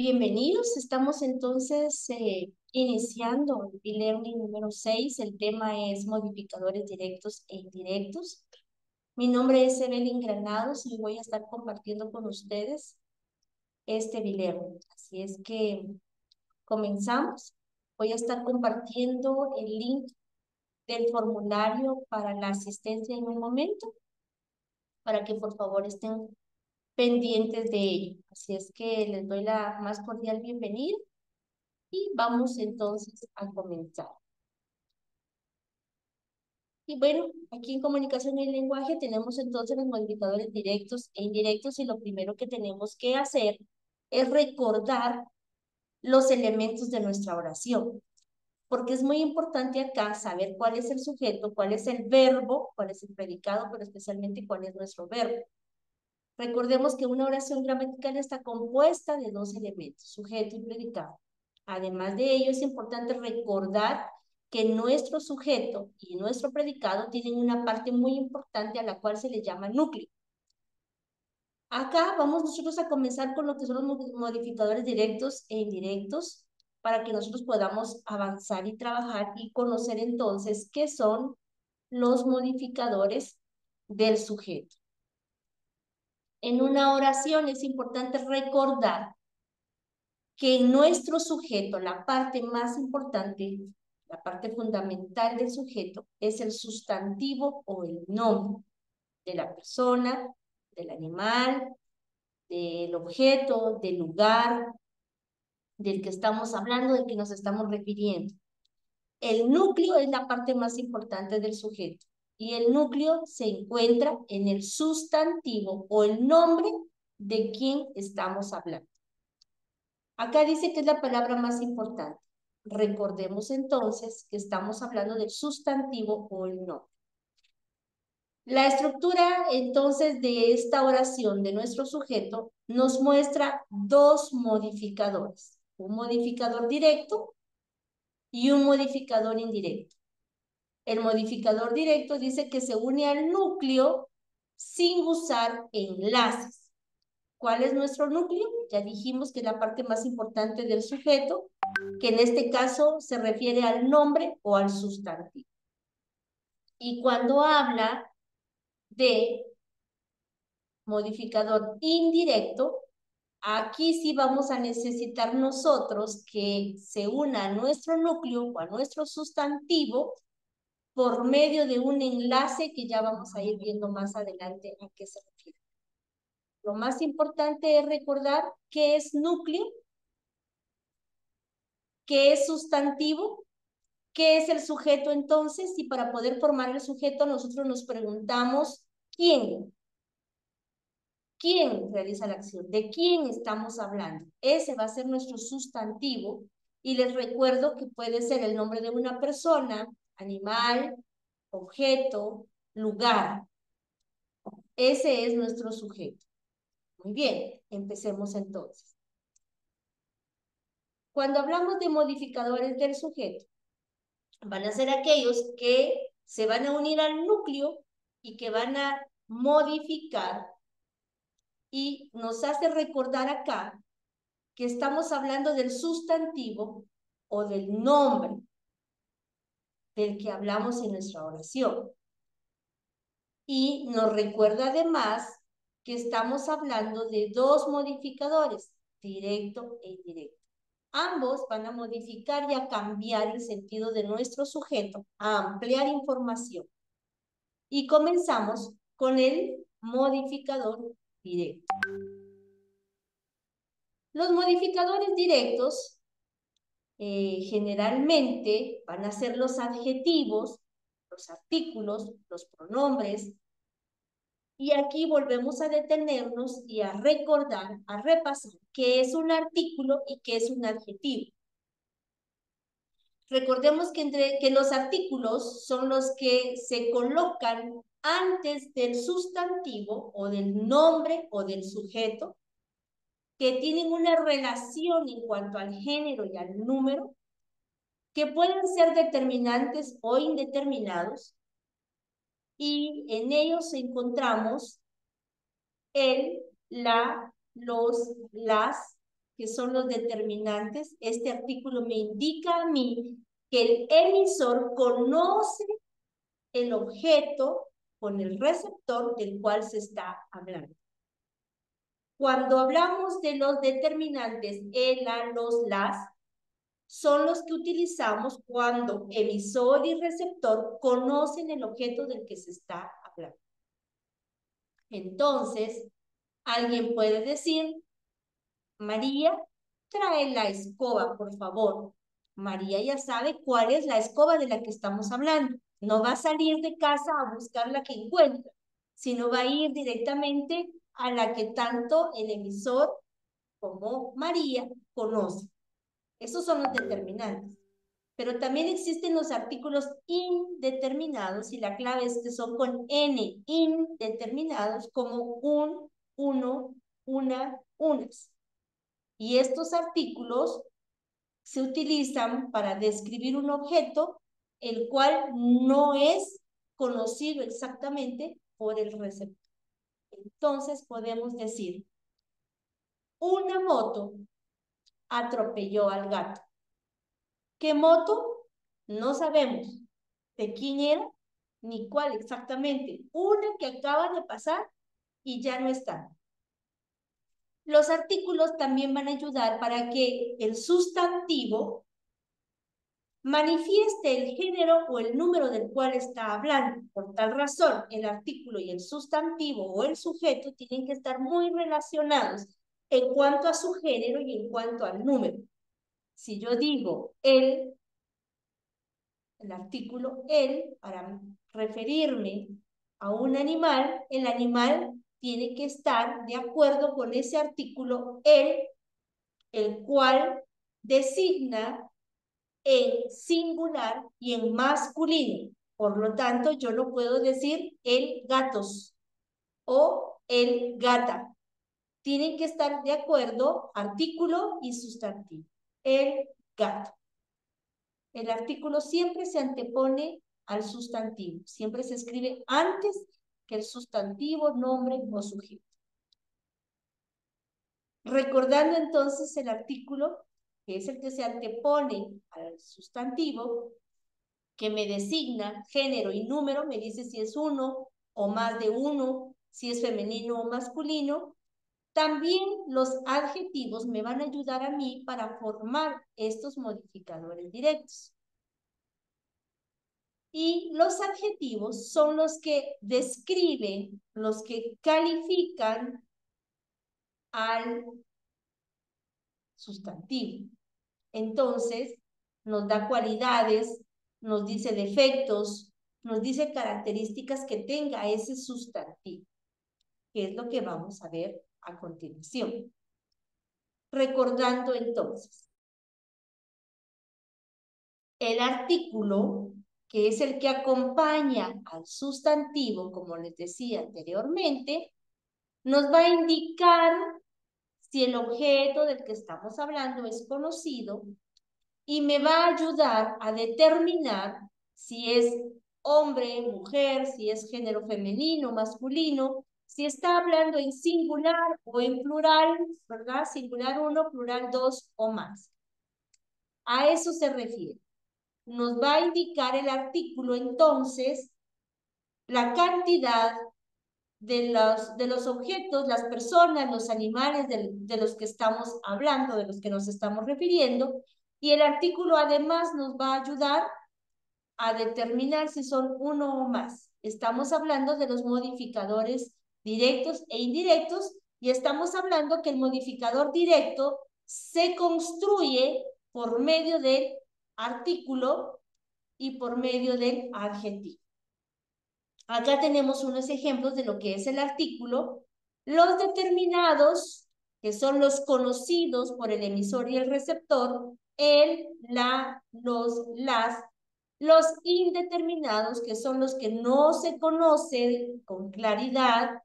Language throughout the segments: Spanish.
Bienvenidos, estamos entonces iniciando el e-learning número 6. El tema es modificadores directos e indirectos. Mi nombre es Evelyn Granados y voy a estar compartiendo con ustedes este e-learning. Así es que comenzamos. Voy a estar compartiendo el link del formulario para la asistencia en un momento, para que por favor estén pendientes de ello. Así es que les doy la más cordial bienvenida. Y vamos entonces a comenzar. Y bueno, aquí en comunicación y lenguaje tenemos entonces los modificadores directos e indirectos y lo primero que tenemos que hacer es recordar los elementos de nuestra oración, porque es muy importante acá saber cuál es el sujeto, cuál es el verbo, cuál es el predicado, pero especialmente cuál es nuestro verbo. Recordemos que una oración gramatical está compuesta de dos elementos, sujeto y predicado. Además de ello, es importante recordar que nuestro sujeto y nuestro predicado tienen una parte muy importante a la cual se le llama núcleo. Acá vamos nosotros a comenzar con lo que son los modificadores directos e indirectos para que nosotros podamos avanzar y trabajar y conocer entonces qué son los modificadores del sujeto. En una oración es importante recordar que nuestro sujeto, la parte más importante, la parte fundamental del sujeto, es el sustantivo o el nombre de la persona, del animal, del objeto, del lugar, del que estamos hablando, del que nos estamos refiriendo. El núcleo es la parte más importante del sujeto y el núcleo se encuentra en el sustantivo o el nombre de quien estamos hablando. Acá dice que es la palabra más importante. Recordemos entonces que estamos hablando del sustantivo o el nombre. La estructura entonces de esta oración de nuestro sujeto nos muestra dos modificadores. Un modificador directo y un modificador indirecto. El modificador directo dice que se une al núcleo sin usar enlaces. ¿Cuál es nuestro núcleo? Ya dijimos que es la parte más importante del sujeto, que en este caso se refiere al nombre o al sustantivo. Y cuando habla de modificador indirecto, aquí sí vamos a necesitar nosotros que se una a nuestro núcleo o a nuestro sustantivo por medio de un enlace que ya vamos a ir viendo más adelante a qué se refiere. Lo más importante es recordar qué es núcleo, qué es sustantivo, qué es el sujeto entonces, y para poder formar el sujeto nosotros nos preguntamos ¿quién? ¿Quién realiza la acción? ¿De quién estamos hablando? Ese va a ser nuestro sustantivo y les recuerdo que puede ser el nombre de una persona, animal, objeto, lugar. Ese es nuestro sujeto. Muy bien, empecemos entonces. Cuando hablamos de modificadores del sujeto, van a ser aquellos que se van a unir al núcleo y que van a modificar y nos hace recordar acá que estamos hablando del sustantivo o del nombre del que hablamos en nuestra oración. Y nos recuerda además que estamos hablando de dos modificadores, directo e indirecto. Ambos van a modificar y a cambiar el sentido de nuestro sujeto, a ampliar información. Y comenzamos con el modificador directo. Los modificadores directos generalmente van a ser los adjetivos, los artículos, los pronombres. Y aquí volvemos a detenernos y a recordar, a repasar qué es un artículo y qué es un adjetivo. Recordemos que los artículos son los que se colocan antes del sustantivo o del nombre o del sujeto, que tienen una relación en cuanto al género y al número, que pueden ser determinantes o indeterminados, y en ellos encontramos el, la, los, las, que son los determinantes, este artículo me indica a mí que el emisor conoce el objeto con el receptor del cual se está hablando. Cuando hablamos de los determinantes, el, la, los, las, son los que utilizamos cuando emisor y receptor conocen el objeto del que se está hablando. Entonces, alguien puede decir, María, trae la escoba, por favor. María ya sabe cuál es la escoba de la que estamos hablando. No va a salir de casa a buscar la que encuentra, sino va a ir directamente a la que tanto el emisor como María conoce. Esos son los determinantes. Pero también existen los artículos indeterminados y la clave es que son con N, indeterminados, como un, uno, una, unas. Y estos artículos se utilizan para describir un objeto el cual no es conocido exactamente por el receptor. Entonces podemos decir, una moto atropelló al gato. ¿Qué moto? No sabemos de quién era ni cuál exactamente. Una que acaba de pasar y ya no está. Los artículos también van a ayudar para que el sustantivo manifieste el género o el número del cual está hablando. Por tal razón, el artículo y el sustantivo o el sujeto tienen que estar muy relacionados en cuanto a su género y en cuanto al número. Si yo digo el artículo el, para referirme a un animal, el animal tiene que estar de acuerdo con ese artículo el cual designa en singular y en masculino. Por lo tanto, yo no puedo decir el gatos o el gata. Tienen que estar de acuerdo artículo y sustantivo. El gato. El artículo siempre se antepone al sustantivo. Siempre se escribe antes que el sustantivo, nombre o sujeto. Recordando entonces el artículo, que es el que se antepone al sustantivo, que me designa género y número, me dice si es uno o más de uno, si es femenino o masculino. También los adjetivos me van a ayudar a mí para formar estos modificadores directos. Y los adjetivos son los que describen, los que califican al sustantivo. Entonces, nos da cualidades, nos dice defectos, nos dice características que tenga ese sustantivo, que es lo que vamos a ver a continuación. Recordando entonces, el artículo, que es el que acompaña al sustantivo, como les decía anteriormente, nos va a indicar si el objeto del que estamos hablando es conocido y me va a ayudar a determinar si es hombre, mujer, si es género femenino, masculino, si está hablando en singular o en plural, ¿verdad? Singular 1, plural 2 o más. A eso se refiere. Nos va a indicar el artículo entonces la cantidad de los objetos, las personas, los animales de los que estamos hablando, de los que nos estamos refiriendo, y el artículo además nos va a ayudar a determinar si son uno o más. Estamos hablando de los modificadores directos e indirectos, y estamos hablando que el modificador directo se construye por medio del artículo y por medio del adjetivo. Acá tenemos unos ejemplos de lo que es el artículo. Los determinados, que son los conocidos por el emisor y el receptor, el, la, los, las. Los indeterminados, que son los que no se conocen con claridad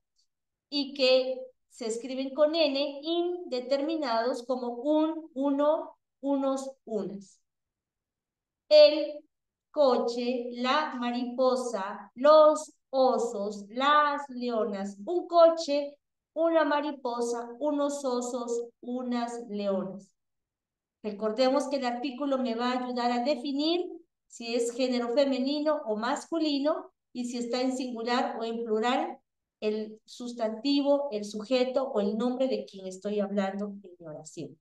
y que se escriben con N, indeterminados como un, uno, unos, unas. El coche, la mariposa, los osos, las leonas. Un coche una mariposa, unos osos, unas leonas. Recordemos que el artículo me va a ayudar a definir si es género femenino o masculino y si está en singular o en plural el sustantivo, el sujeto o el nombre de quien estoy hablando en mi oración.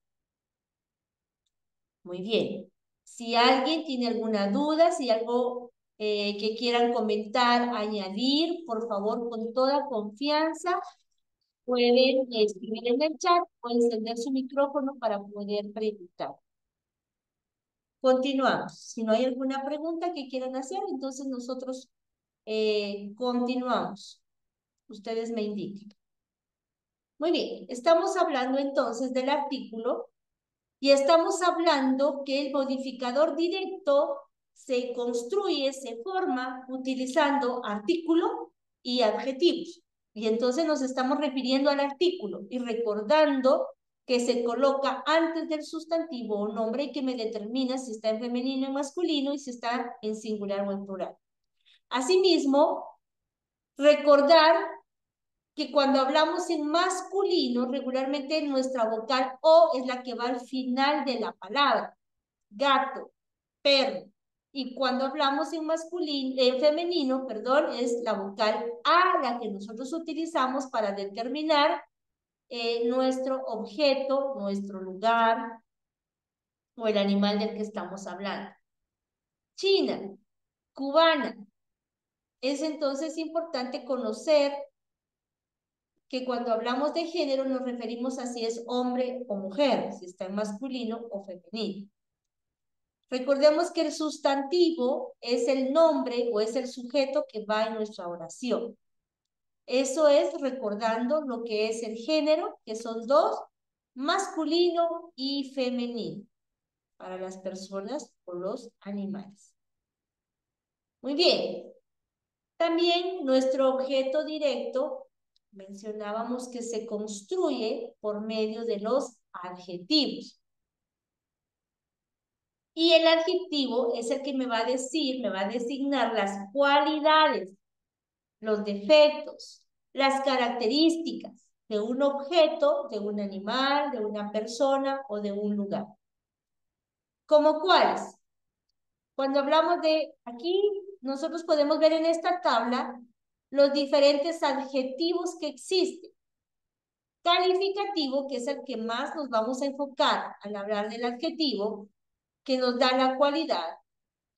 Muy bien. Si alguien tiene alguna duda, si algo que quieran comentar, añadir, por favor, con toda confianza, pueden escribir en el chat o encender su micrófono para poder preguntar. Continuamos. Si no hay alguna pregunta que quieran hacer, entonces nosotros continuamos. Ustedes me indiquen. Muy bien, estamos hablando entonces del artículo y estamos hablando que el modificador directo se construye, se forma utilizando artículo y adjetivos. Y entonces nos estamos refiriendo al artículo y recordando que se coloca antes del sustantivo o nombre y que me determina si está en femenino o masculino y si está en singular o en plural. Asimismo, recordar que cuando hablamos en masculino, regularmente nuestra vocal O es la que va al final de la palabra. Gato, perro. Y cuando hablamos en masculino, en femenino, perdón, es la vocal A la que nosotros utilizamos para determinar nuestro objeto, nuestro lugar o el animal del que estamos hablando. China, cubana. Es entonces importante conocer que cuando hablamos de género nos referimos a si es hombre o mujer, si está en masculino o femenino. Recordemos que el sustantivo es el nombre o es el sujeto que va en nuestra oración. Eso es recordando lo que es el género, que son dos, masculino y femenino, para las personas o los animales. Muy bien. También nuestro objeto directo, mencionábamos que se construye por medio de los adjetivos. Y el adjetivo es el que me va a decir, me va a designar las cualidades, los defectos, las características de un objeto, de un animal, de una persona o de un lugar. ¿Cómo cuáles? Cuando hablamos de aquí, nosotros podemos ver en esta tabla los diferentes adjetivos que existen. Calificativo, que es el que más nos vamos a enfocar al hablar del adjetivo, que nos da la cualidad.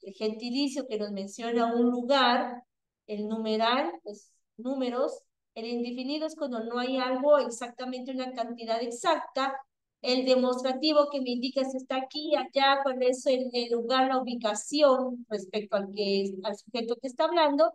El gentilicio que nos menciona un lugar, el numeral, pues números, el indefinido es cuando no hay algo exactamente una cantidad exacta, el demostrativo que me indica si está aquí, allá, cuál es el lugar, la ubicación respecto al sujeto que está hablando,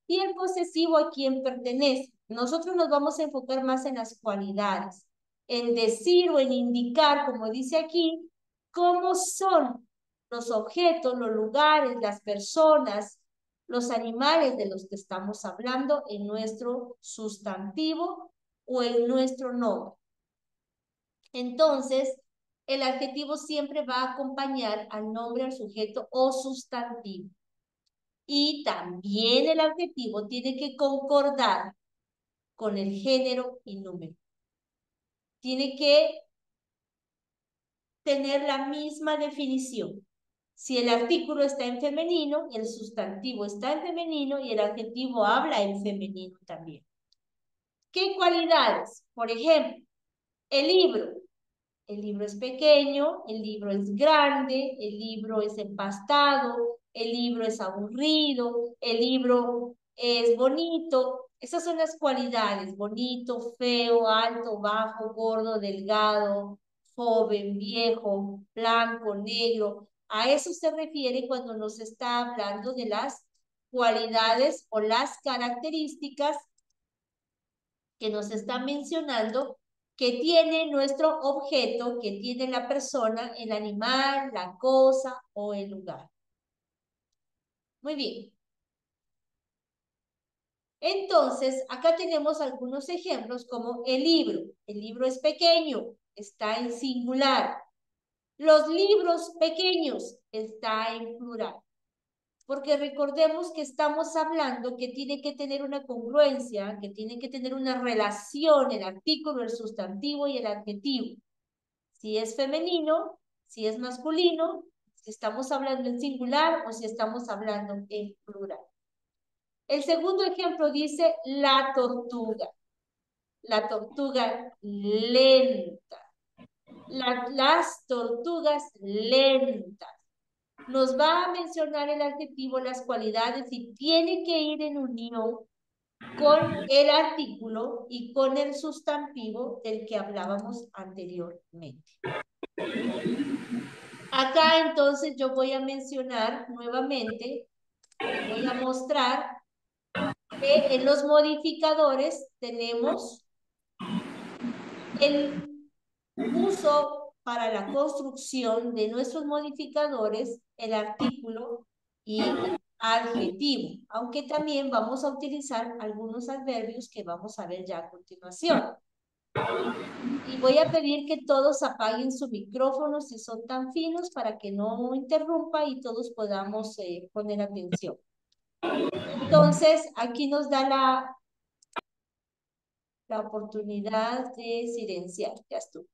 y el posesivo a quien pertenece. Nosotros nos vamos a enfocar más en las cualidades, en decir o en indicar, como dice aquí, cómo son los objetos, los lugares, las personas, los animales de los que estamos hablando en nuestro sustantivo o en nuestro nombre. Entonces, el adjetivo siempre va a acompañar al nombre, al sujeto o sustantivo. Y también el adjetivo tiene que concordar con el género y número. Tiene que tener la misma definición. Si el artículo está en femenino, el sustantivo está en femenino y el adjetivo habla en femenino también. ¿Qué cualidades? Por ejemplo, el libro. El libro es pequeño, el libro es grande, el libro es empastado, el libro es aburrido, el libro es bonito. Esas son las cualidades: bonito, feo, alto, bajo, gordo, delgado, joven, viejo, blanco, negro. A eso se refiere cuando nos está hablando de las cualidades o las características que nos está mencionando que tiene nuestro objeto, que tiene la persona, el animal, la cosa o el lugar. Muy bien. Entonces, acá tenemos algunos ejemplos como el libro. El libro es pequeño, está en singular. Los libros pequeños está en plural. porque recordemos que estamos hablando que tiene que tener una congruencia, que tiene que tener una relación el artículo, el sustantivo y el adjetivo. Si es femenino, si es masculino, si estamos hablando en singular o si estamos hablando en plural. El segundo ejemplo dice la tortuga. La tortuga lenta. Las tortugas lentas. Nos va a mencionar el adjetivo, las cualidades y tiene que ir en unión con el artículo y con el sustantivo del que hablábamos anteriormente. Acá entonces yo voy a mencionar nuevamente y voy a mostrar que en los modificadores tenemos el uso para la construcción de nuestros modificadores, el artículo y el adjetivo, aunque también vamos a utilizar algunos adverbios que vamos a ver ya a continuación. Y voy a pedir que todos apaguen su micrófono si son tan finos para que no interrumpa y todos podamos poner atención. Entonces, aquí nos da la oportunidad de silenciar. Ya estuvo.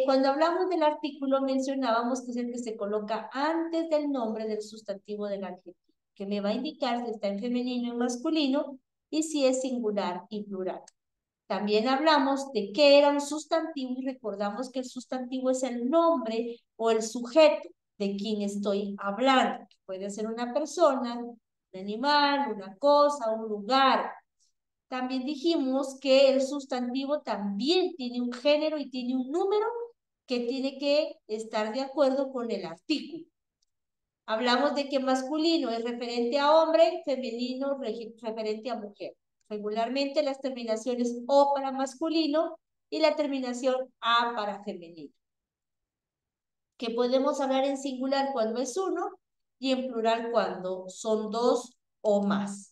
Cuando hablamos del artículo mencionábamos que es el que se coloca antes del nombre del sustantivo del adjetivo, que me va a indicar si está en femenino y masculino y si es singular y plural. También hablamos de qué era un sustantivo y recordamos que el sustantivo es el nombre o el sujeto de quien estoy hablando. Puede ser una persona, un animal, una cosa, un lugar. También dijimos que el sustantivo también tiene un género y tiene un número que tiene que estar de acuerdo con el artículo. Hablamos de que masculino es referente a hombre, femenino referente a mujer. Regularmente las terminaciones O para masculino y la terminación A para femenino. Que podemos hablar en singular cuando es uno y en plural cuando son dos o más.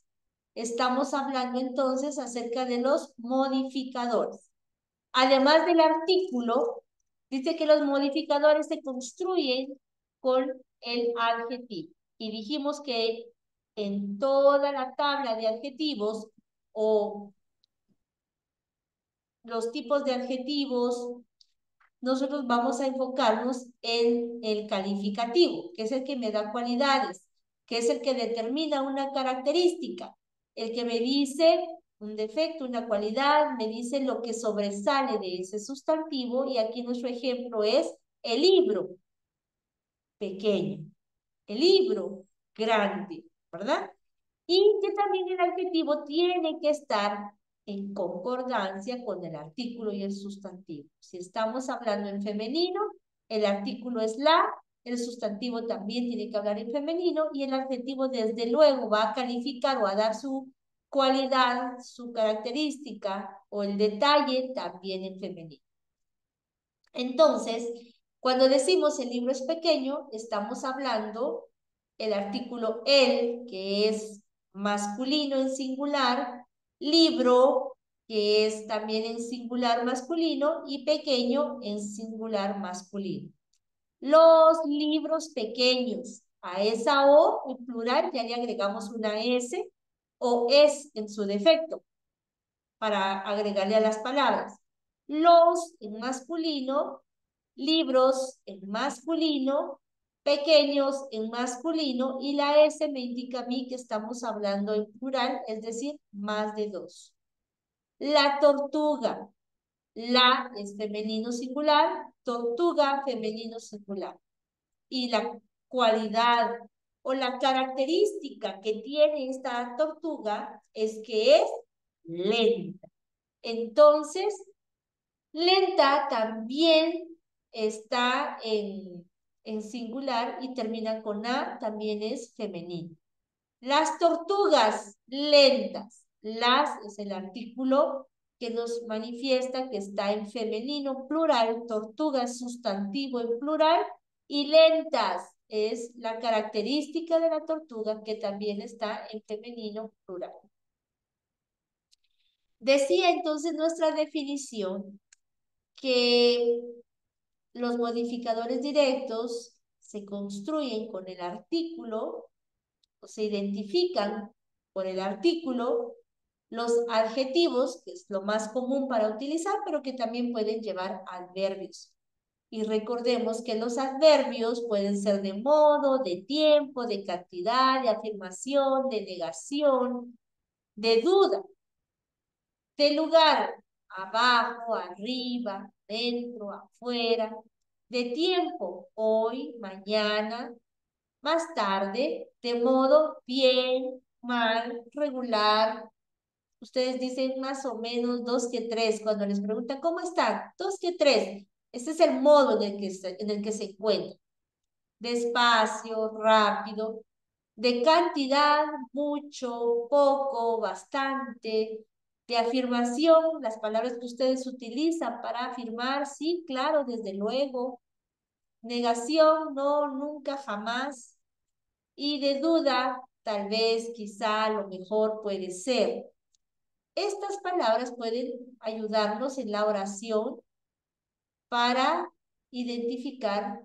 Estamos hablando entonces acerca de los modificadores. Además del artículo, dice que los modificadores se construyen con el adjetivo. Y dijimos que en toda la tabla de adjetivos o los tipos de adjetivos, nosotros vamos a enfocarnos en el calificativo, que es el que me da cualidades, que es el que determina una característica, el que me dice un defecto, una cualidad, me dice lo que sobresale de ese sustantivo, y aquí nuestro ejemplo es el libro, pequeño, el libro, grande, ¿verdad? Y que también el adjetivo tiene que estar en concordancia con el artículo y el sustantivo. Si estamos hablando en femenino, el artículo es la, el sustantivo también tiene que hablar en femenino y el adjetivo desde luego va a calificar o a dar su cualidad, su característica o el detalle también en femenino. Entonces, cuando decimos el libro es pequeño, estamos hablando el artículo el, que es masculino en singular, libro, que es también en singular masculino, y pequeño en singular masculino. Los libros pequeños, a esa O en plural ya le agregamos una S o es en su defecto para agregarle a las palabras. Los en masculino, libros en masculino, pequeños en masculino y la S me indica a mí que estamos hablando en plural, es decir, más de dos. La tortuga, la es femenino singular, tortuga femenino singular. Y la cualidad o la característica que tiene esta tortuga es que es lenta. Entonces, lenta también está en singular y termina con A, también es femenino. Las tortugas lentas. Las es el artículo que nos manifiesta que está en femenino plural, tortugas sustantivo en plural y lentas es la característica de la tortuga que también está en femenino plural. Decía entonces nuestra definición que los modificadores directos se construyen con el artículo se identifican por el artículo, los adjetivos, que es lo más común para utilizar, pero que también pueden llevar adverbios. Y recordemos que los adverbios pueden ser de modo, de tiempo, de cantidad, de afirmación, de negación, de duda, de lugar, abajo, arriba, dentro, afuera, de tiempo, hoy, mañana, más tarde, de modo bien, mal, regular. Ustedes dicen más o menos dos que tres. Cuando les preguntan, ¿cómo están? Dos que tres. Este es el modo en el que se encuentra. Despacio, rápido, de cantidad, mucho, poco, bastante, de afirmación, las palabras que ustedes utilizan para afirmar, sí, claro, desde luego. Negación, no, nunca, jamás. Y de duda, tal vez, quizá, a lo mejor puede ser. Estas palabras pueden ayudarnos en la oración para identificar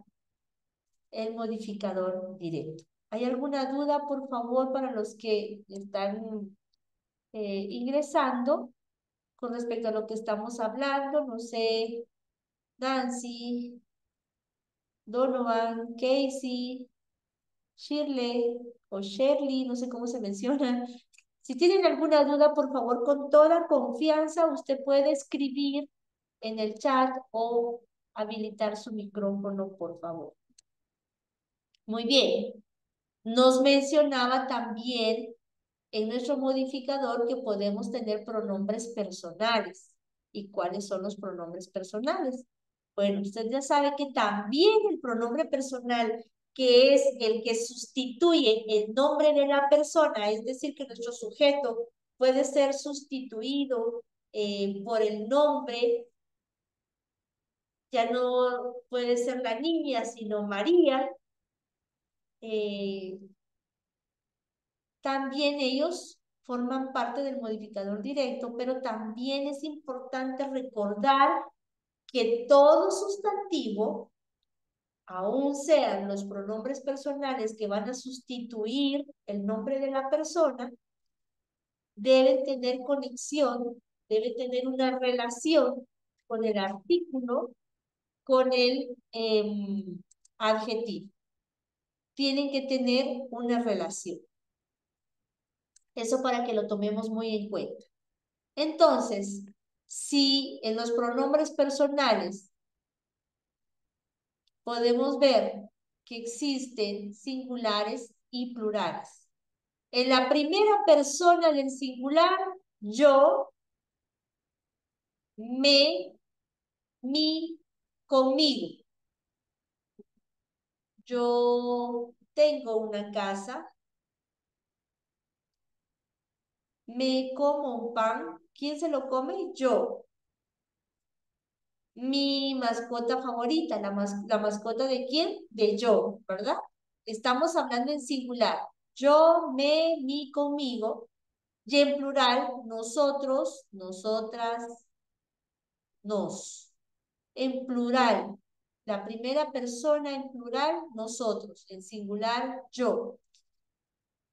el modificador directo. ¿Hay alguna duda, por favor, para los que están ingresando con respecto a lo que estamos hablando? No sé, Nancy, Donovan, Casey, Shirley o Shirley, no sé cómo se menciona. Si tienen alguna duda, por favor, con toda confianza, usted puede escribir en el chat o habilitar su micrófono, por favor. Muy bien. Nos mencionaba también en nuestro modificador que podemos tener pronombres personales. ¿Y cuáles son los pronombres personales? Bueno, usted ya sabe que también el pronombre personal, que es el que sustituye el nombre de la persona, es decir, que nuestro sujeto puede ser sustituido por el nombre, ya no puede ser la niña, sino María. eh, También ellos forman parte del modificador directo, pero también es importante recordar que todo sustantivo, aun sean los pronombres personales que van a sustituir el nombre de la persona, deben tener conexión, deben tener una relación con el artículo, con el adjetivo. Tienen que tener una relación. Eso para que lo tomemos muy en cuenta. Entonces, si en los pronombres personales podemos ver que existen singulares y plurales. En la primera persona del singular, yo, me, mi, conmigo. Yo tengo una casa, me como un pan. ¿Quién se lo come? Yo. Mi mascota favorita, la mascota de quién? De yo, ¿verdad? Estamos hablando en singular. Yo, me, mi, conmigo. Y en plural, nosotros, nosotras, nos. En plural, la primera persona en plural, nosotros. En singular, yo.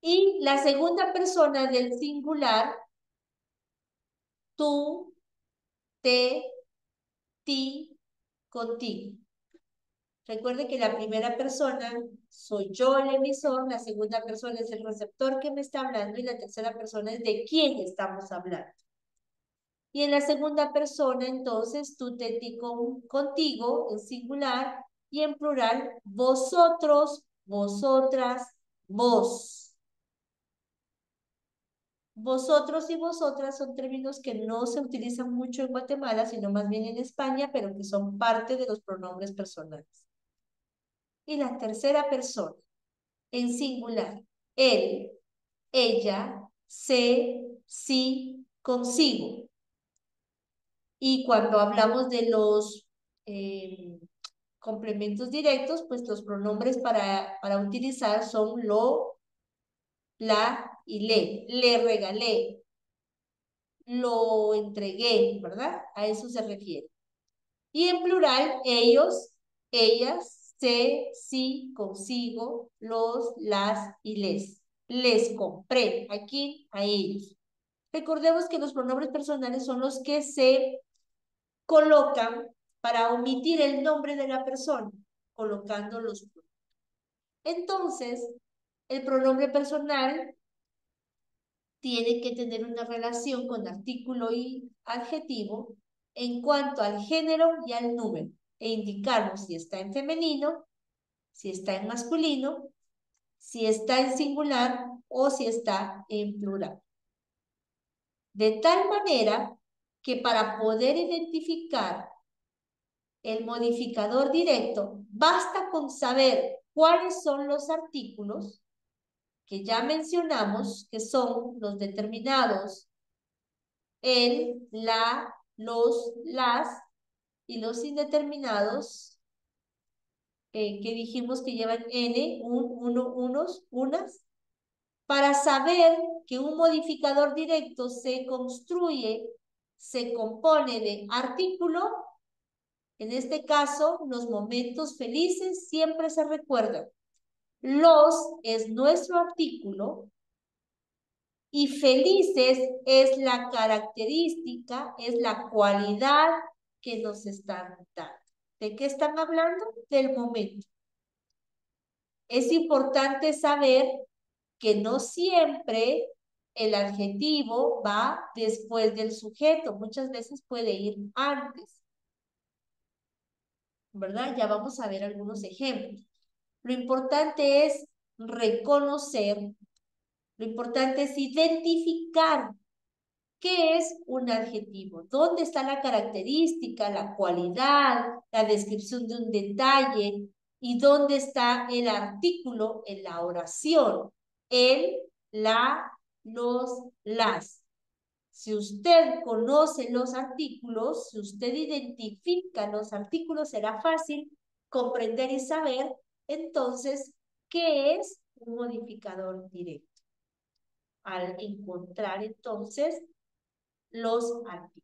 Y la segunda persona del singular, tú, te, ti, contigo. Recuerde que la primera persona soy yo el emisor, la segunda persona es el receptor que me está hablando y la tercera persona es de quién estamos hablando. Y en la segunda persona, entonces, tú, te, ti, contigo, en singular, y en plural, vosotros, vosotras, vos. Vosotros y vosotras son términos que no se utilizan mucho en Guatemala, sino más bien en España, pero que son parte de los pronombres personales. Y la tercera persona, en singular, él, ella, se, sí, consigo. Y cuando hablamos de los complementos directos, pues los pronombres para utilizar son lo, la y le. Le regalé, lo entregué, ¿verdad? A eso se refiere. Y en plural, ellos, ellas, se, sí, consigo, los, las y les. les compré, aquí a ellos. Recordemos que los pronombres personales son los que se colocan para omitir el nombre de la persona, colocando los. Entonces, el pronombre personal tiene que tener una relación con artículo y adjetivo en cuanto al género y al número, e indicarnos si está en femenino, si está en masculino, si está en singular o si está en plural. De tal manera que para poder identificar el modificador directo, basta con saber cuáles son los artículos que ya mencionamos, que son los determinados el, la, los, las, y los indeterminados que dijimos que llevan n, uno, unos, unas, para saber que un modificador directo se construye, se compone de artículo. En este caso, los momentos felices siempre se recuerdan. Los es nuestro artículo y felices es la característica, es la cualidad que nos están dando. ¿De qué están hablando? Del momento. Es importante saber que no siempre el adjetivo va después del sujeto, muchas veces puede ir antes, ¿verdad? Ya vamos a ver algunos ejemplos. Lo importante es reconocer, lo importante es identificar qué es un adjetivo, dónde está la característica, la cualidad, la descripción de un detalle y dónde está el artículo en la oración, el, la, los, las. Si usted conoce los artículos, si usted identifica los artículos, será fácil comprender y saber entonces qué es un modificador directo. Al encontrar entonces los artículos.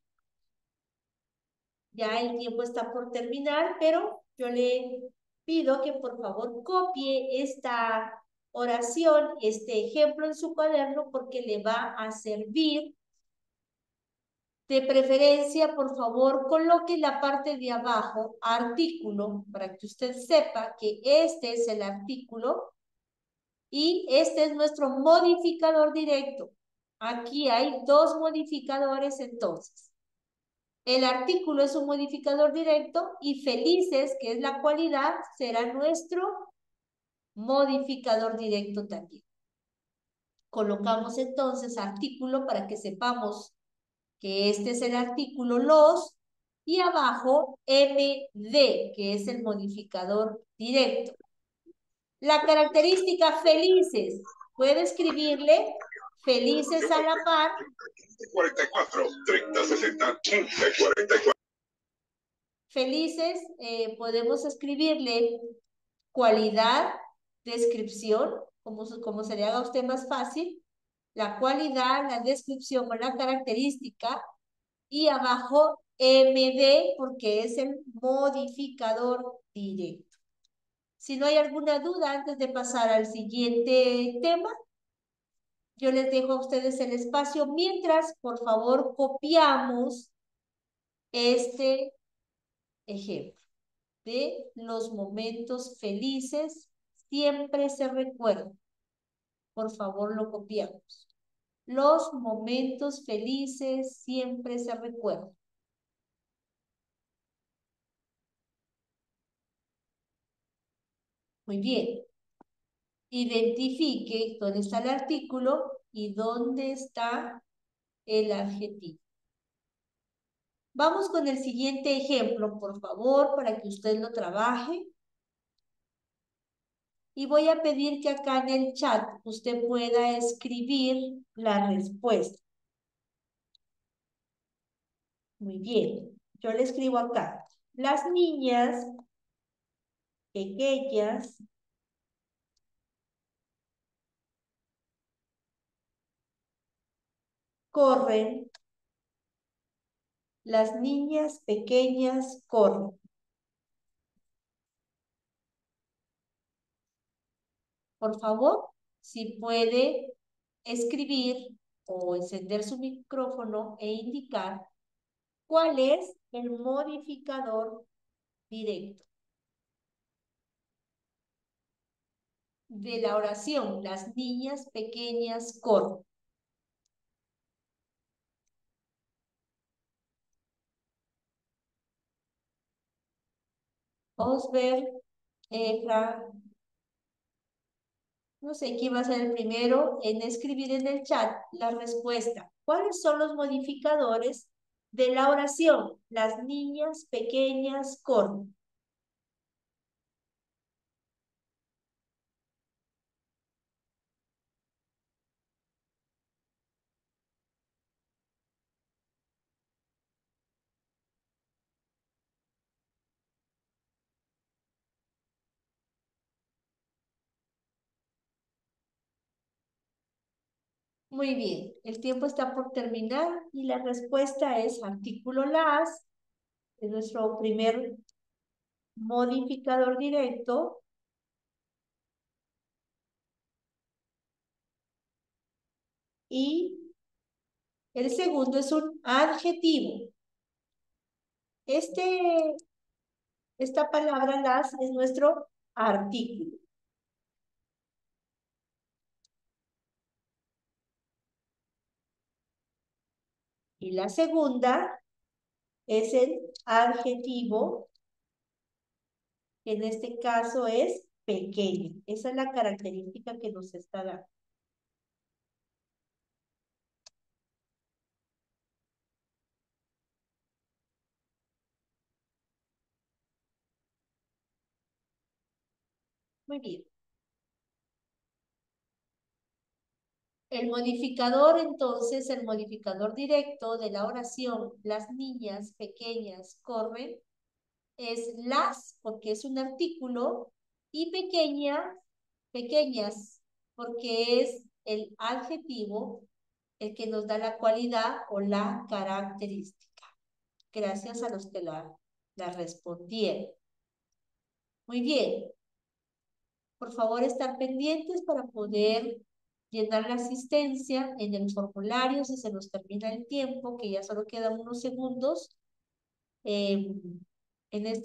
Ya el tiempo está por terminar, pero yo le pido que por favor copie esta oración, este ejemplo en su cuaderno, porque le va a servir. De preferencia, por favor, coloque la parte de abajo, artículo, para que usted sepa que este es el artículo y este es nuestro modificador directo. Aquí hay dos modificadores entonces. El artículo es un modificador directo y felices, que es la cualidad, será nuestro modificador directo también. Colocamos entonces artículo para que sepamos que este es el artículo los, y abajo MD, que es el modificador directo. La característica felices, puede escribirle felices a la par. 44, 30, 60, 15, 44. Felices, podemos escribirle cualidad, descripción, como se le haga a usted más fácil, la cualidad, la descripción o la característica, y abajo MD porque es el modificador directo. Si no hay alguna duda antes de pasar al siguiente tema, yo les dejo a ustedes el espacio. Mientras, por favor, copiamos este ejemplo de los momentos felices. Siempre se recuerda. Por favor, lo copiamos. Los momentos felices siempre se recuerdan. Muy bien. Identifique dónde está el artículo y dónde está el adjetivo. Vamos con el siguiente ejemplo, por favor, para que usted lo trabaje. Y voy a pedir que acá en el chat usted pueda escribir la respuesta. Muy bien. Yo le escribo acá. Las niñas pequeñas corren. Las niñas pequeñas corren. Por favor, si puede escribir o encender su micrófono e indicar cuál es el modificador directo de la oración. Las niñas pequeñas corren. Osber, Efra, no sé quién va a ser el primero en escribir en el chat la respuesta. ¿Cuáles son los modificadores de la oración? Las niñas pequeñas corren. Muy bien, el tiempo está por terminar y la respuesta es artículo las, es nuestro primer modificador directo. Y el segundo es un adjetivo. Esta palabra las es nuestro artículo. Y la segunda es el adjetivo, que en este caso es pequeño. Esa es la característica que nos está dando. Muy bien. El modificador, entonces, el modificador directo de la oración, las niñas pequeñas corren, es las, porque es un artículo, y pequeña, pequeñas, porque es el adjetivo el que nos da la cualidad o la característica. Gracias a los que la respondieron. Muy bien. Por favor, estar pendientes para poder llenar la asistencia en el formulario si se nos termina el tiempo, que ya solo quedan unos segundos. En este